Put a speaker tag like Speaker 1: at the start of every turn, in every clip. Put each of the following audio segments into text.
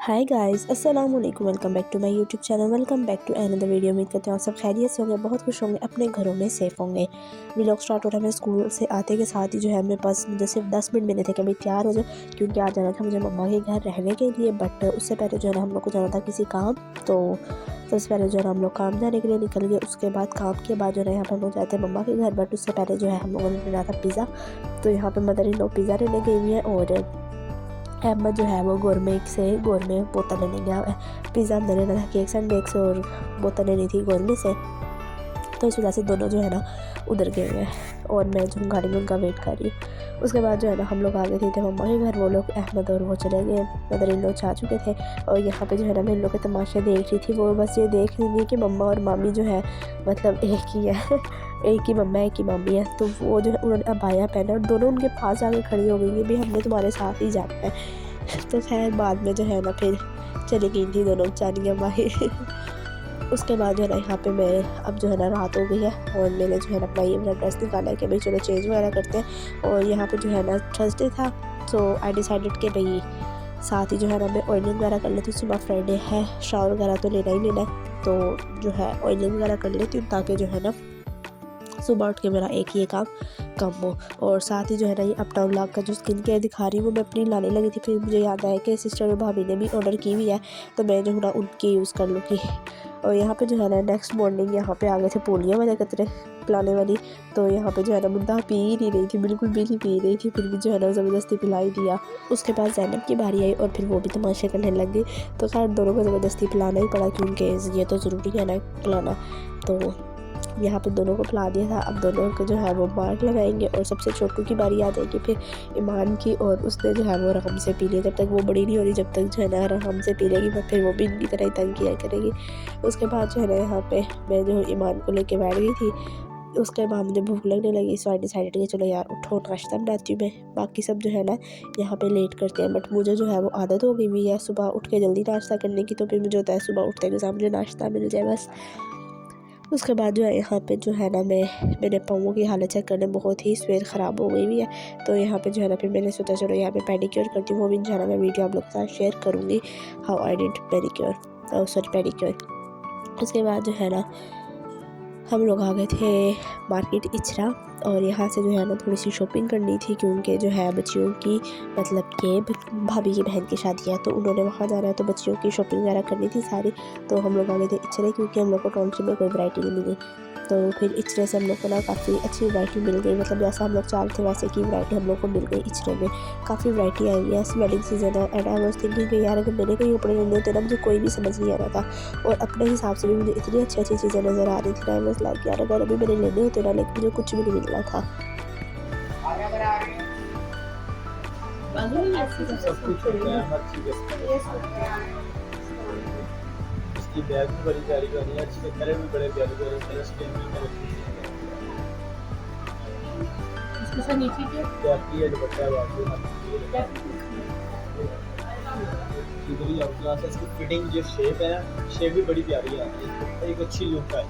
Speaker 1: हाय guys, अस्सलाम वालेकुम। Welcome back to my YouTube channel. Welcome back to another video. उम्मीद करते हैं आप सब खैरियत से होंगे, बहुत खुश होंगे, अपने घरों में सेफ होंगे। व्लॉग स्टार्ट हो रहा है। मैं स्कूल से आते के साथ ही जो है मेरे पास मुझे सिर्फ 10 मिनट मिले थे कि भाई तैयार हो जाए, क्योंकि आज जाना था मुझे मम्मा के घर रहने के लिए। बट उससे पहले जो है ना हम लोग को जाना था किसी काम, तो सबसे पहले जो है हम लोग काम जाने के लिए निकल गए। उसके बाद काम के बाद जो है यहाँ पर हम लोग जाते हैं मम्मा के घर। बट उससे पहले जो है हम लोगों ने लेना था पिज़्ज़ा। तो यहाँ पर मदर इन लॉ पिज़्ज़ा लेने गई हुई है और अहमद जो है वो गोरमे बोतल लेने गया है। पिज़्ज़ा हमने लेना था केक्स एंड बेक्स और बोतल लेनी थी गोरमे से। तो इस वजह से दोनों जो है ना उधर गए हुए हैं और मैं जो गाड़ी में उनका वेट कर रही हूँ। उसके बाद जो है ना हम लोग आ गए थे मम्मा के घर। वो लोग अहमद और वो चले गए, मदर इन लॉ आ चुके थे। और यहाँ पे जो है ना मैं इन लोग के तमाशे देख रही थी। वो बस ये देख रही थी कि मम्मा और मामी जो है मतलब एक ही है एक ही मम्मा एक ही मामी है। तो वो जो है उन्होंने अबाया पहना और दोनों उनके पास आके खड़ी हो गई कि भाई हमने तुम्हारे साथ ही जाना है। तो खैर बाद में जो है ना फिर चली गई थी दोनों बेचारियाँ बाहर। उसके बाद जो है ना यहाँ पे मैं अब जो है ना रात हो गई है और मैंने जो है ना अपना ये वाला ड्रेस निकाला है कि भाई चलो चेंज वगैरह करते हैं। और यहाँ पे जो है ना थर्सडे था, सो आई डिसाइडेड कि भाई साथ ही जो है ना मैं ऑयलिंग वगैरह कर लेती हूँ। सुबह फ्राइडे है, शावर वगैरह तो लेना ही लेना है, तो जो है ऑयलिंग वगैरह कर लेती हूँ ताकि जो है ना सुबह उठ के मेरा एक ही काम कम हो। और साथ ही जो है ना ये अपना व्लॉग का जो स्किन केयर दिखा रही हूँ वो मैं अपनी लाने लगी थी। फिर मुझे याद आया कि सिस्टर और भाभी ने भी ऑर्डर की हुई है, तो मैं जो है ना उनकी यूज़ कर लूँगी। और यहाँ पे जो है ना नेक्स्ट मॉर्निंग यहाँ पे आ गए थे पोलियो वाले कतरे पिलाने वाली। तो यहाँ पे जो है ना मुद्दा पी ही नहीं रही थी, बिल्कुल भी नहीं पी रही थी, फिर भी जो है ना ज़बरदस्ती पिला ही दिया। उसके बाद ज़ैनब की बारी आई और फिर वो भी तमाशे करने लग गई। तो खैर दोनों को ज़बरदस्ती पिलाना ही पड़ा, क्योंकि ये तो ज़रूरी है ना पिलाना। तो यहाँ पे दोनों को पिला दिया था। अब दोनों को जो है वो मार्क लगाएंगे और सबसे छोटू की बारी आ जाएगी फिर ईमान की, और उसने जो है वो रहम से पी लिया। जब तक वो बड़ी नहीं हो रही जब तक जो है ना रहम से पी लेगी, फिर वो भी इनकी तरह ही तंग किया करेगी। उसके बाद जो है ना यहाँ पे मैं जो ईमान को लेके बैठ गई थी। उसके बाद मुझे भूख लगने लगी, सो आई डिसाइडेड कि चलो यार उठो नाश्ता बनाती हूँ मैं। बाकी सब जो है ना यहाँ पे लेट करते हैं, बट मुझे जो है वो आदत हो गई हुई है सुबह उठ के जल्दी नाश्ता करने की। तो फिर मुझे होता है सुबह उठते के साथ मुझे नाश्ता मिल जाए बस। उसके बाद जो है यहाँ पे जो है ना मेरे पाँवों की हालत चेक करने बहुत ही सवेर ख़राब हो गई हुई है। तो यहाँ पे जो है ना फिर मैंने सोचा चलो यहाँ पे पेडिक्योर करती हूँ। वो भी जो है ना मैं वीडियो आप लोग के साथ शेयर करूँगी, how I did pedicure, sorry pedicure. उसके बाद जो है ना हम लोग आ गए थे मार्केट इचरा, और यहाँ से जो है ना थोड़ी सी शॉपिंग करनी थी, क्योंकि जो है बच्चियों की मतलब कि भाभी की बहन की शादी है, तो उन्होंने वहाँ जाना है, तो बच्चियों की शॉपिंग वगैरह करनी थी सारी। तो हम लोग आ गए थे इचरे, क्योंकि हम लोग को टाउनशिप में कोई वैरायटी नहीं मिली। तो फिर इचरे से हम लोग को ना काफ़ी अच्छी वैरायटी मिल गई, मतलब जैसा हम लोग चाह रहे थे वैसे की वैरायटी हम लोग को मिल गई। इचरे में काफ़ी वैरायटी आई है, वेडिंग सीजन है। एंड आई वाज थिंकिंग कि यार अगर मैंने कोई कपड़े लेने होते ना मुझे कोई भी समझ नहीं आ रहा था, और अपने हिसाब से भी मुझे इतनी अच्छी अच्छी चीज़ें नज़र आ रही थी। आई वाज लाइक यार अगर अभी मैंने लेने होते ना, लेकिन मुझे कुछ भी नहीं मिल रहा था।
Speaker 2: सब कुछ होता है, हर चीज़ इसकी बैग भी बड़ी प्यारी बनी है, इसके कलर भी बड़े प्यारे प्यारे कलर, स्किन भी कलर इसके साथ नीचे क्या है दुपट्टा है बाजू इधर आउट क्लास है। इसकी फिटिंग जो शेप है ना, शेप भी बड़ी प्यारी है, एक अच्छी लुक है।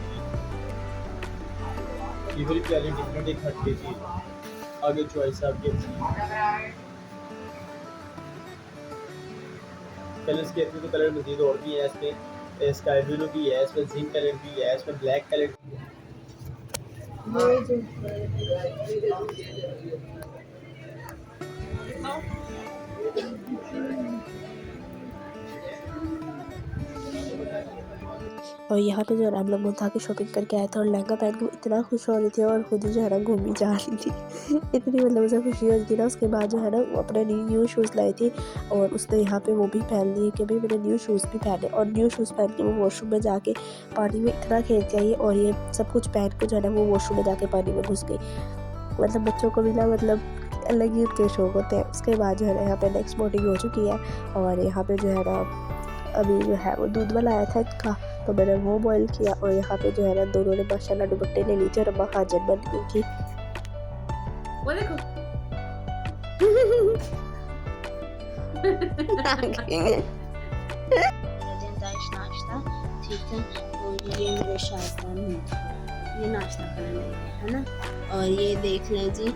Speaker 2: ये बड़ी प्यारी डिफरेंट एक हटके चीज़। आगे चॉइस है आपकी अच्छी। कलर्स के तो कलर मजीद और भी है इसमें, स्काई ब्लू भी है, इसमें जिंक कलर भी है, इसमें ब्लैक कलर भी है।
Speaker 1: और यहाँ पे जो है ना हम लोग मुल्तान की शॉपिंग करके आए थे, और लहंगा पहन के इतना खुश हो रही थी और खुद ही जो है ना घूमी जा रही थी। इतनी मतलब उसे खुशी हो रही थी ना। उसके बाद जो है ना वो अपने न्यू शूज़ लाई थी, और उसने यहाँ पे वो भी पहन लिए कि भाई मैंने न्यू शूज़ भी पहने। और न्यू शूज़ पहन के वो वॉशरूम में जाके पानी में इतना खेल के आई, और ये सब कुछ पहन के जो है ना वो वॉशरूम में जाके पानी में घुस गई। मतलब बच्चों को भी ना मतलब अलग ही उनके शौक होते हैं। उसके बाद जो है ना यहाँ पे नेक्स्ट मॉर्निंग हो चुकी है, और यहाँ पे जो है ना अभी जो है वो दूध वाला आया था इनका, तो मैंने वो बॉईल किया। और यहाँ पे जो है ना दोनों ने माशाल्लाह दुपट्टे ले ली थी और अम्मा हाजर बन गई थी। वो देखो
Speaker 3: नाश्ता ठीक है। और ये मेरे शायद ये नाश्ता करने लगे है ना, और ये देख लें जी,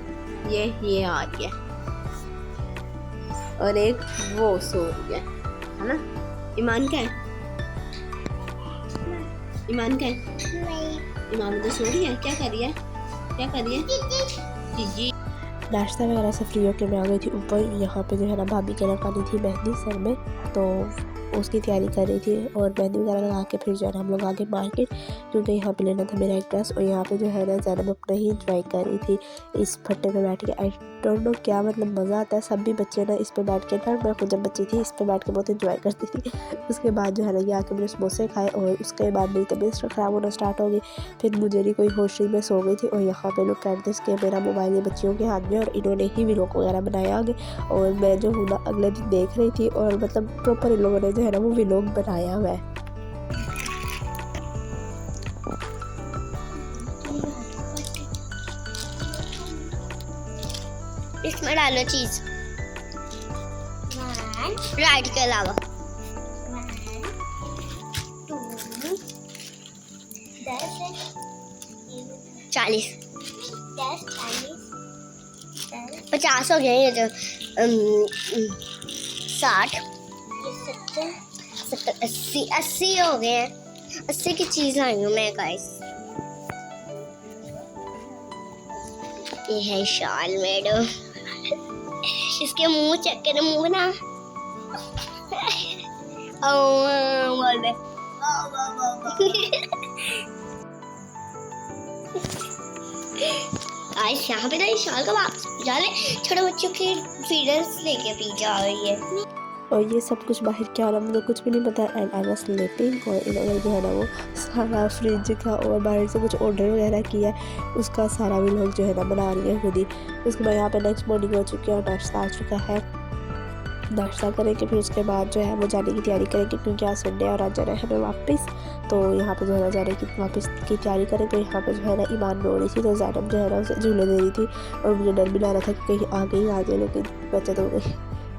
Speaker 3: ये आ रही है और एक वो सो रही है ना। ईमान का है? ईमान का है? ईमान तो सो रही है। क्या कर रही है? क्या कर रही है? जी।
Speaker 1: नाश्ता वगैरह से फ्री होकर मैं आ गई थी ऊपर। यहाँ पे जो है ना भाभी के लगानी थी मेहंदी सर में, तो उसकी तैयारी कर रही थी। और मेहंदी वगैरह लगा के फिर जो है ना हम लोग आगे मार्केट, क्योंकि यहाँ पे लेना था मेरा एक ड्रेस। और यहाँ पे जो है ना ज़ैनब अपना ही इंजॉय कर रही थी इस फट्टे पे बैठ के। आई डोंट नो क्या मतलब मज़ा आता है। सभी बच्चे ना इस पे बैठ के ना, मैं खुद जब बच्ची थी इस पे बैठ के बहुत इंजॉय करती थी। उसके बाद जो है ना ये आके मैंने समोसे खाए और उसके बाद मेरी तबीयत ख़राब होना स्टार्ट हो गई। फिर मुझे नहीं कोई होश नहीं, मैं सो गई थी। और यहाँ पे लोग कहते थे कि मेरा मोबाइल ये बच्चियों के हाथ में, और इन्होंने ही व्लॉग वगैरह बनाया आगे। और मैं जो हूँ ना अगले दिन देख रही थी, और मतलब प्रॉपर इन लोगों ने जो है ना वो व्लॉग बनाया हुआ है।
Speaker 3: इसमें डालो चीज राइट के अलावा। 40 50 हो गए ये तो 60 70 80 हो गए हैं। 80 की चीज लाई हूँ मैं गाइस। ये है शाल मैडम। इसके मुंह चेक करो, मुंह ना बोल दे। आज यहाँ पे ना इस शाल का वापस जा ले। छोटे बच्चों के फीडर्स लेके पी जा रही है।
Speaker 1: और ये सब कुछ बाहर क्या हो रहा मुझे कुछ भी नहीं पता। And I was sleeping. और इन्होंने जो है ना वो सारा फ्रिज का और बाहर से कुछ ऑर्डर वगैरह किया, उसका सारा भी लोग जो है ना बना रही है खुद ही। उसके बाद यहाँ पे नेक्स्ट मॉर्निंग हो चुकी है और नाश्ता आ चुका है। नाश्ता करेंगे, फिर उसके बाद जो है वो जाने की तैयारी करेंगे, क्योंकि आज संडे और आज जाना है हमें वापस। तो यहाँ पे जो है ना जाने की वापस की तैयारी करेंगे। यहाँ पे जो है ना ईमान रो रही थी, तो ज़ैनब जो है ना उसे झूले दे रही थी। और मुझे डर भी लग रहा था कि कहीं आगे ही आ जाए, लेकिन बचत हो गई।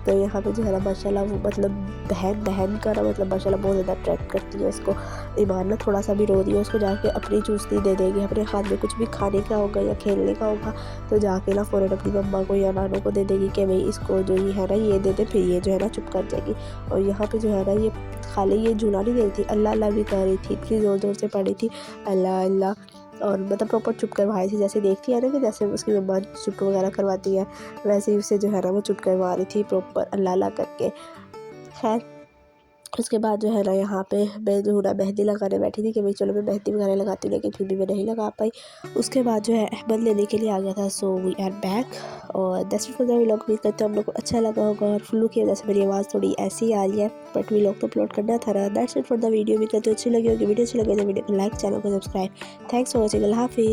Speaker 1: तो यहाँ पे जो है ना माशाल्लाह वो मतलब बहन का ना मतलब माशाल्लाह बहुत ज़्यादा अट्रैक्ट करती है उसको। ईमान ना थोड़ा सा भी रो रही है, उसको जाके अपनी चूसनी दे देगी। अपने हाथ में कुछ भी खाने का होगा या खेलने का होगा तो जाके ना फ़ौरन अपनी मम्मा को या नानों को दे देगी कि भाई इसको जो ये है ना ये दे दे, फिर ये जो है ना चुप कर जाएगी। और यहाँ पे जो है ना ये खाली ये झूला नहीं दे रही थी, अल्लाह अल्लाह भी कर रही थी, इतनी ज़ोर ज़ोर से पड़ी थी अल्लाह अल्लाह। और मतलब प्रॉपर चुप करवाई थी, जैसे देखती है ना कि जैसे उसकी मम्मा चुप वगैरह करवाती है, वैसे ही उसे जो है ना वो चुप करवा रही थी प्रॉपर अल्लाह अल्लाह करके। खैर उसके बाद जो है ना यहाँ पे मैं जो है ना मेहंदी लगाने बैठी थी कि भाई चलो मैं मेहंदी वगैरह लगाती हूँ, लेकिन फिर भी मैं नहीं लगा पाई। उसके बाद जो है अहमद लेने के लिए आ गया था। So we are back. और that's it for the vlog. उम्मीद करते हैं हम लोग को अच्छा लगा होगा। और फ्लू की वजह से मेरी आवाज़ थोड़ी ऐसी ही आ रही है, बट व्लॉग तो अपलोड करना था ना। That's it for the video. उम्मीद करते अच्छी लगी होगी। वीडियो अच्छी लगी तो वीडियो को लाइक, चैनल को सब्सक्राइब। Thanks for watching. अल्लाह हाफिज़।